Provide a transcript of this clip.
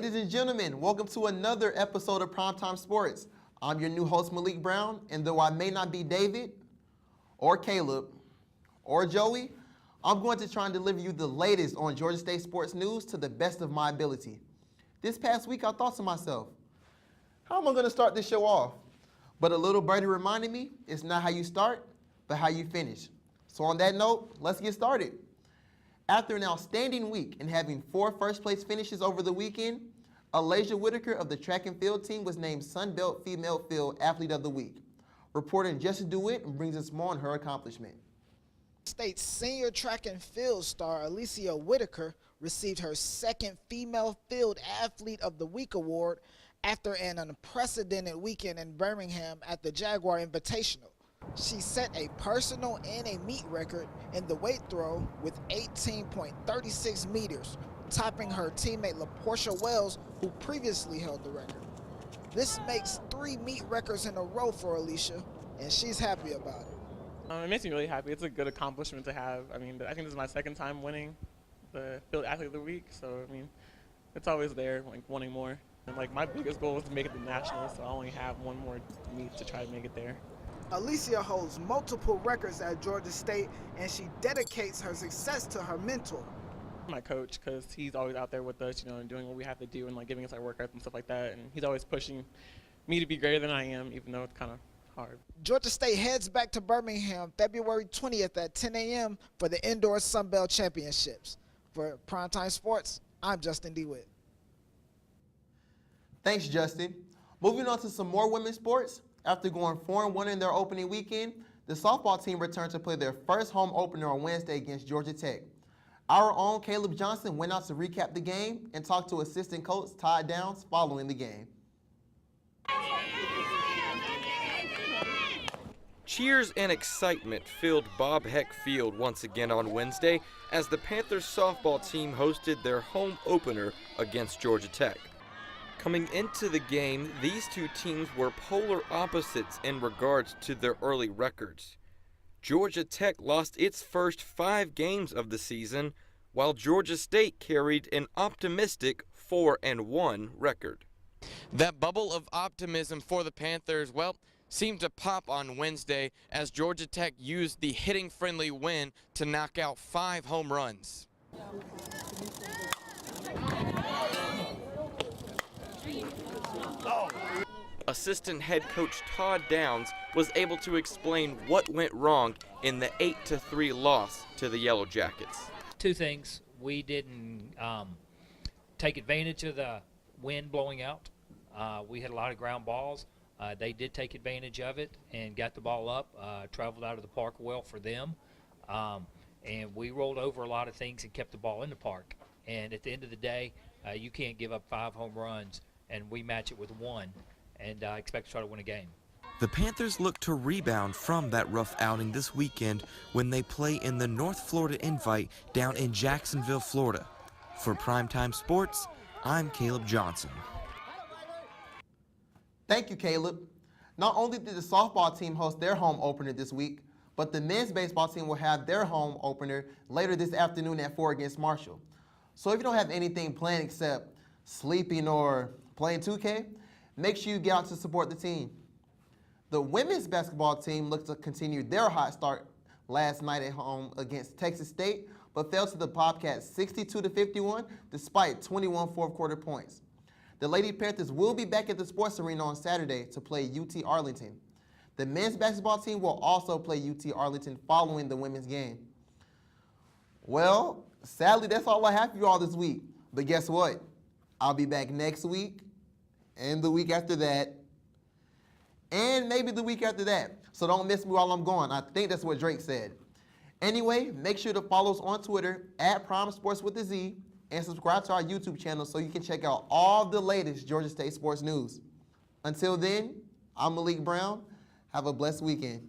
Ladies and gentlemen, welcome to another episode of Primetime Sportz. I'm your new host, Malik Brown, and though I may not be David, or Caleb, or Joey, I'm going to try and deliver you the latest on Georgia State sports news to the best of my ability. This past week, I thought to myself, how am I going to start this show off? But a little birdie reminded me, it's not how you start, but how you finish. So on that note, let's get started. After an outstanding week and having 4 first-place finishes over the weekend, Alasia Whitaker of the track and field team was named Sun Belt Female Field Athlete of the Week. Reporter Jessica DeWitt brings us more on her accomplishment. State senior track and field star Alasia Whitaker received her 2nd Female Field Athlete of the Week award after an unprecedented weekend in Birmingham at the Jaguar Invitational. She set a personal and a meet record in the weight throw with 18.36 meters, topping her teammate LaPortia Wells, who previously held the record. This makes 3 meet records in a row for Alasia, and she's happy about it. It makes me really happy. It's a good accomplishment to have. I mean, I think this is my 2nd time winning the Field Athlete of the Week, so I mean, it's always there, like wanting more. And like my biggest goal is to make it to Nationals, so I only have 1 more meet to try to make it there. Alasia holds multiple records at Georgia State, and she dedicates her success to her mentor. My coach, because he's always out there with us, you know, and doing what we have to do and like giving us our workouts and stuff like that. And he's always pushing me to be greater than I am, even though it's kind of hard. Georgia State heads back to Birmingham February 20th at 10 a.m. for the Indoor Sun Belt Championships. For Primetime Sportz, I'm Justin DeWitt. Thanks, Justin. Moving on to some more women's sports. After going 4-1 in their opening weekend, the softball team returned to play their first home opener on Wednesday against Georgia Tech. Our own Caleb Johnson went out to recap the game and talked to assistant coach Todd Downs following the game. Cheers and excitement filled Bob Heck Field once again on Wednesday as the Panthers softball team hosted their home opener against Georgia Tech. Coming into the game, these 2 teams were polar opposites in regards to their early records. Georgia Tech lost its first 5 games of the season, while Georgia State carried an optimistic 4-1 record. That bubble of optimism for the Panthers, well, seemed to pop on Wednesday as Georgia Tech used the hitting-friendly win to knock out 5 home runs. Assistant head coach Todd Downs was able to explain what went wrong in the 8-3 loss to the Yellow Jackets. 2 things. We didn't take advantage of the wind blowing out. We had a lot of ground balls. They did take advantage of it and got the ball up, traveled out of the park well for them. And we rolled over a lot of things and kept the ball in the park. And at the end of the day, you can't give up 5 home runs, and we match it with 1. And I expect to try to win a game. The Panthers look to rebound from that rough outing this weekend when they play in the North Florida Invite down in Jacksonville, Florida. For Primetime Sportz, I'm Caleb Johnson. Thank you, Caleb. Not only did the softball team host their home opener this week, but the men's baseball team will have their home opener later this afternoon at 4 against Marshall. So if you don't have anything planned except sleeping or playing 2K, make sure you get out to support the team. The women's basketball team looked to continue their hot start last night at home against Texas State, but fell to the Bobcats 62-51 despite 21 fourth-quarter points. The Lady Panthers will be back at the sports arena on Saturday to play UT Arlington. The men's basketball team will also play UT Arlington following the women's game. Well, sadly, that's all I have for you all this week. But guess what? I'll be back next week, and the week after that, and maybe the week after that. So don't miss me while I'm gone. I think that's what Drake said. Anyway, make sure to follow us on Twitter at Primetime with a Z and subscribe to our YouTube channel so you can check out all the latest Georgia State sports news. Until then, I'm Malik Brown. Have a blessed weekend.